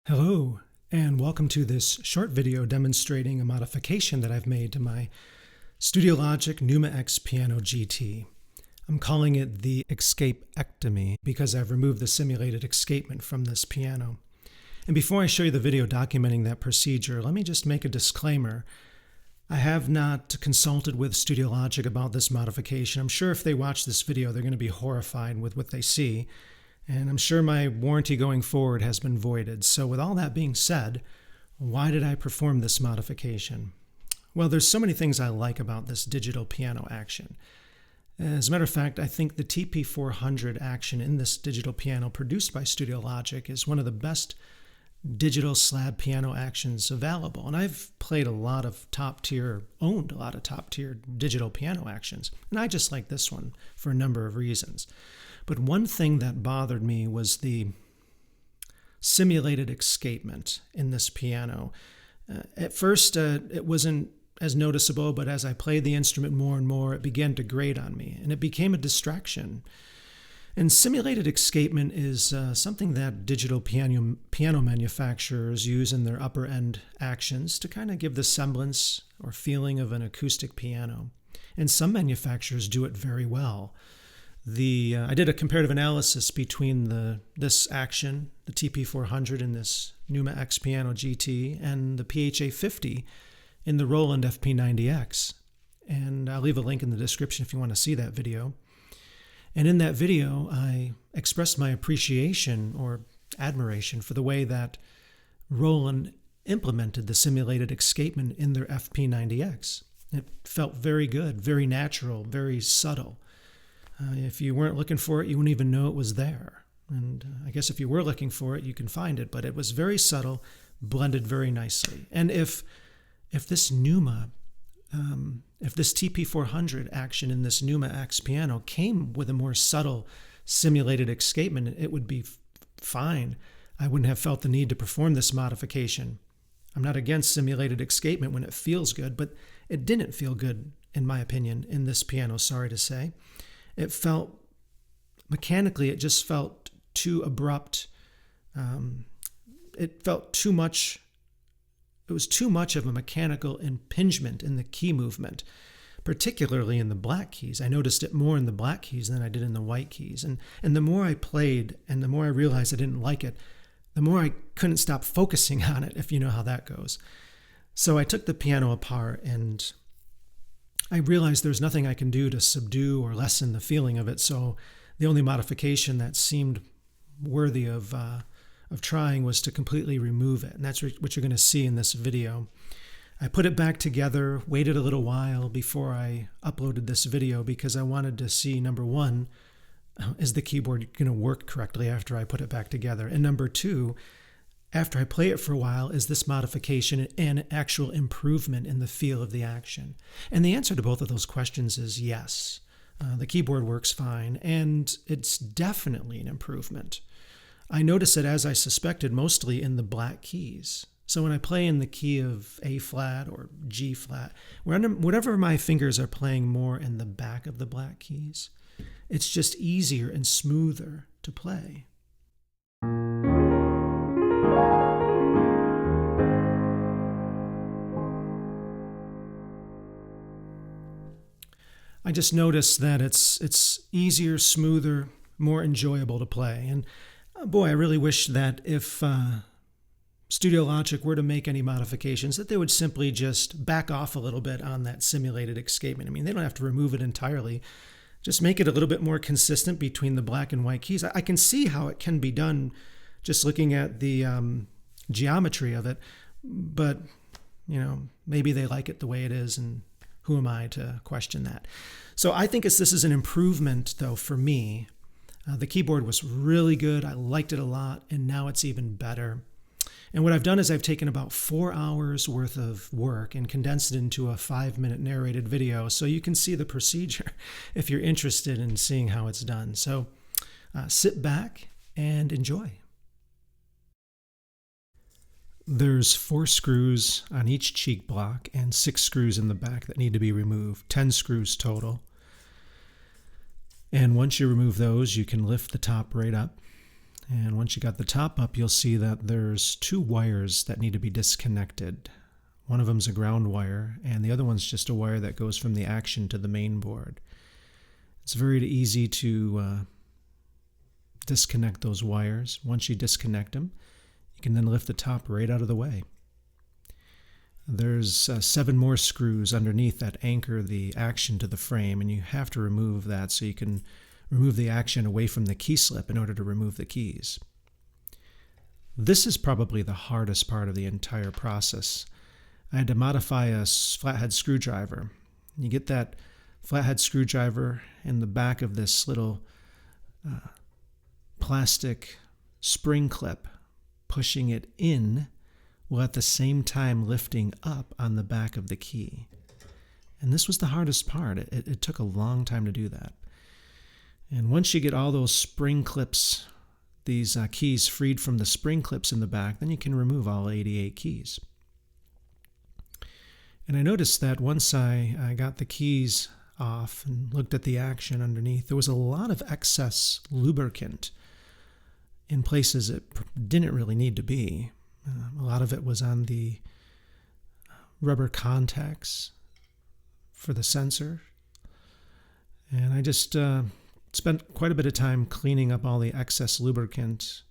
Hello, and welcome to this short video demonstrating a modification that I've made to my Studio Logic Numa X Piano GT. I'm calling it the Escapectomy because I've removed the simulated escapement from this piano. And before I show you the video documenting that procedure, let me just make a disclaimer. I have not consulted with Studio Logic about this modification. I'm sure if they watch this video, they're going to be horrified with what they see. And I'm sure my warranty going forward has been voided. So with all that being said, why did I perform this modification? Well, there's so many things I like about this digital piano action. As a matter of fact, I think the TP400 action in this digital piano produced by Studio Logic is one of the best digital slab piano actions available. And I've played owned a lot of top-tier digital piano actions. And I just like this one for a number of reasons. But one thing that bothered me was the simulated escapement in this piano. At first, it wasn't as noticeable, but as I played the instrument more and more, it began to grate on me, and it became a distraction. And simulated escapement is something that digital piano manufacturers use in their upper-end actions to kind of give the semblance or feeling of an acoustic piano. And some manufacturers do it very well. I did a comparative analysis between this action, the TP400 in this Numa X Piano GT, and the PHA50 in the Roland FP90X. And I'll leave a link in the description if you want to see that video. And in that video, I expressed my appreciation or admiration for the way that Roland implemented the simulated escapement in their FP90X. It felt very good, very natural, very subtle. If you weren't looking for it, you wouldn't even know it was there. And I guess if you were looking for it, you can find it. But it was very subtle, blended very nicely. And if this Numa, if this TP400 action in this Numa X piano came with a more subtle simulated escapement, it would be fine. I wouldn't have felt the need to perform this modification. I'm not against simulated escapement when it feels good, but it didn't feel good, in my opinion, in this piano, sorry to say. It felt, mechanically, it just felt too abrupt. It felt too much, it was too much of a mechanical impingement in the key movement, particularly in the black keys. I noticed it more in the black keys than I did in the white keys. And the more I played and the more I realized I didn't like it, the more I couldn't stop focusing on it, if you know how that goes. So I took the piano apart and I realized there's nothing I can do to subdue or lessen the feeling of it, so the only modification that seemed worthy of trying was to completely remove it, and that's what you're going to see in this video. I put it back together, waited a little while before I uploaded this video because I wanted to see, number one, is the keyboard going to work correctly after I put it back together? And number two, after I play it for a while, is this modification an actual improvement in the feel of the action? And the answer to both of those questions is yes. The keyboard works fine, and it's definitely an improvement. I notice it, as I suspected, mostly in the black keys. So when I play in the key of A flat or G flat, whatever my fingers are playing more in the back of the black keys, it's just easier and smoother to play. I just noticed that it's easier, smoother, more enjoyable to play. And boy, I really wish that if Studio Logic were to make any modifications, that they would simply just back off a little bit on that simulated escapement. I mean, they don't have to remove it entirely. Just make it a little bit more consistent between the black and white keys. I can see how it can be done just looking at the geometry of it, but maybe they like it the way it is, and who am I to question that? So I think this is an improvement, though, for me. The keyboard was really good. I liked it a lot, and now it's even better. And what I've done is I've taken about 4 hours worth of work and condensed it into a 5-minute narrated video, so you can see the procedure if you're interested in seeing how it's done. So sit back and enjoy. There's 4 screws on each cheek block and 6 screws in the back that need to be removed, 10 screws total. And once you remove those, you can lift the top right up. And once you got the top up, you'll see that there's two wires that need to be disconnected. One of them's a ground wire, and the other one's just a wire that goes from the action to the main board. It's very easy to disconnect those wires. Once you disconnect them, you can then lift the top right out of the way. There's 7 more screws underneath that anchor the action to the frame, and you have to remove that so you can remove the action away from the key slip in order to remove the keys. This is probably the hardest part of the entire process. I had to modify a flathead screwdriver. You get that flathead screwdriver in the back of this little plastic spring clip, pushing it in while at the same time lifting up on the back of the key. And this was the hardest part. It took a long time to do that. And once you get all those spring clips, these keys freed from the spring clips in the back, then you can remove all 88 keys. And I noticed that once I got the keys off and looked at the action underneath, there was a lot of excess lubricant in places it didn't really need to be. A lot of it was on the rubber contacts for the sensor. And I just spent quite a bit of time cleaning up all the excess lubricant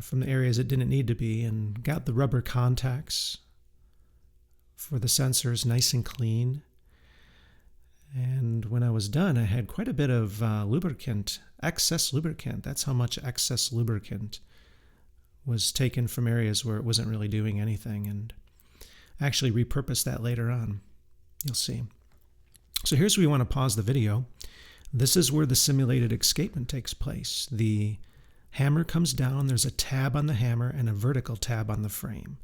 from the areas it didn't need to be, and got the rubber contacts for the sensors nice and clean. And when I was done, I had quite a bit of lubricant, excess lubricant. That's how much excess lubricant was taken from areas where it wasn't really doing anything, and I actually repurposed that later on. You'll see. So here's where we want to pause the video. This is where the simulated escapement takes place. The hammer comes down, there's a tab on the hammer and a vertical tab on the frame.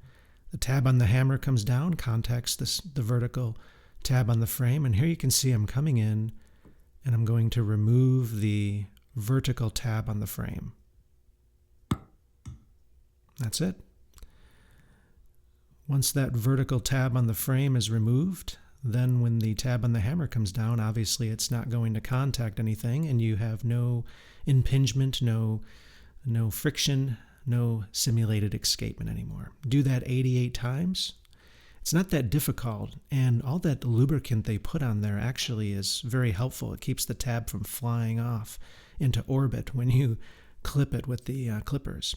The tab on the hammer comes down, contacts the vertical tab on the frame, and here you can see I'm coming in and I'm going to remove the vertical tab on the frame. That's it. Once that vertical tab on the frame is removed, then when the tab on the hammer comes down, obviously it's not going to contact anything, and you have no impingement, no friction, no simulated escapement anymore. Do that 88 times. It's not that difficult, and all that lubricant they put on there actually is very helpful. It keeps the tab from flying off into orbit when you clip it with the clippers.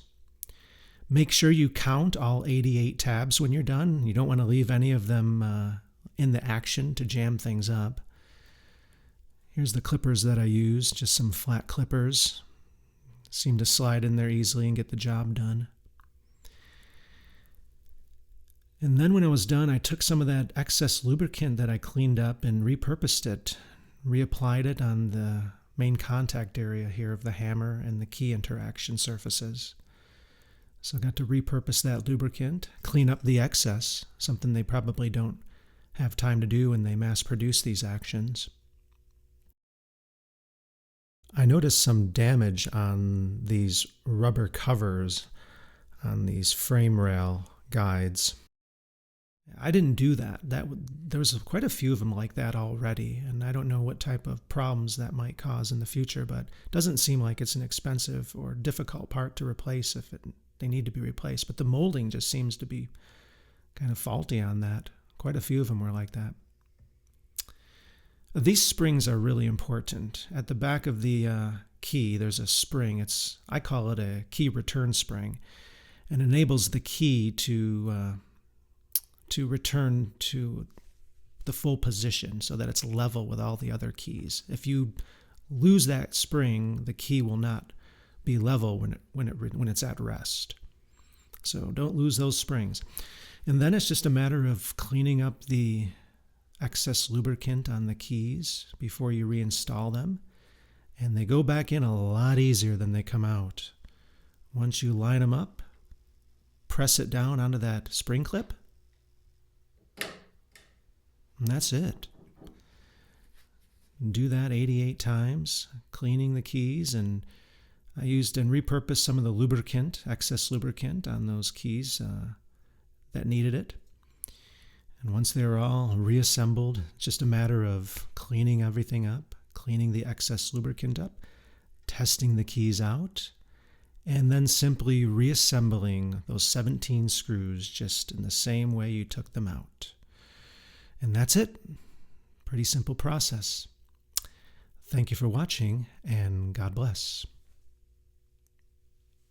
Make sure you count all 88 tabs when you're done. You don't want to leave any of them in the action to jam things up. Here's the clippers that I use, just some flat clippers. Seem to slide in there easily and get the job done. And then when I was done, I took some of that excess lubricant that I cleaned up and repurposed it, reapplied it on the main contact area here of the hammer and the key interaction surfaces. So I got to repurpose that lubricant, clean up the excess, something they probably don't have time to do when they mass produce these actions. I noticed some damage on these rubber covers on these frame rail guides. I didn't do that. There was quite a few of them like that already, and I don't know what type of problems that might cause in the future, but it doesn't seem like it's an expensive or difficult part to replace if they need to be replaced. But the molding just seems to be kind of faulty on that. Quite a few of them were like that. These springs are really important. At the back of the key, there's a spring. I call it a key return spring, and enables the key to return to the full position so that it's level with all the other keys. If you lose that spring, the key will not be level when it's at rest. So don't lose those springs. And then it's just a matter of cleaning up the excess lubricant on the keys before you reinstall them. And they go back in a lot easier than they come out. Once you line them up, press it down onto that spring clip, and that's it. Do that 88 times, cleaning the keys, and I used and repurposed some of the lubricant, excess lubricant on those keys that needed it. And once they were all reassembled, it's just a matter of cleaning everything up, cleaning the excess lubricant up, testing the keys out, and then simply reassembling those 17 screws just in the same way you took them out. And that's it. Pretty simple process. Thank you for watching, and God bless.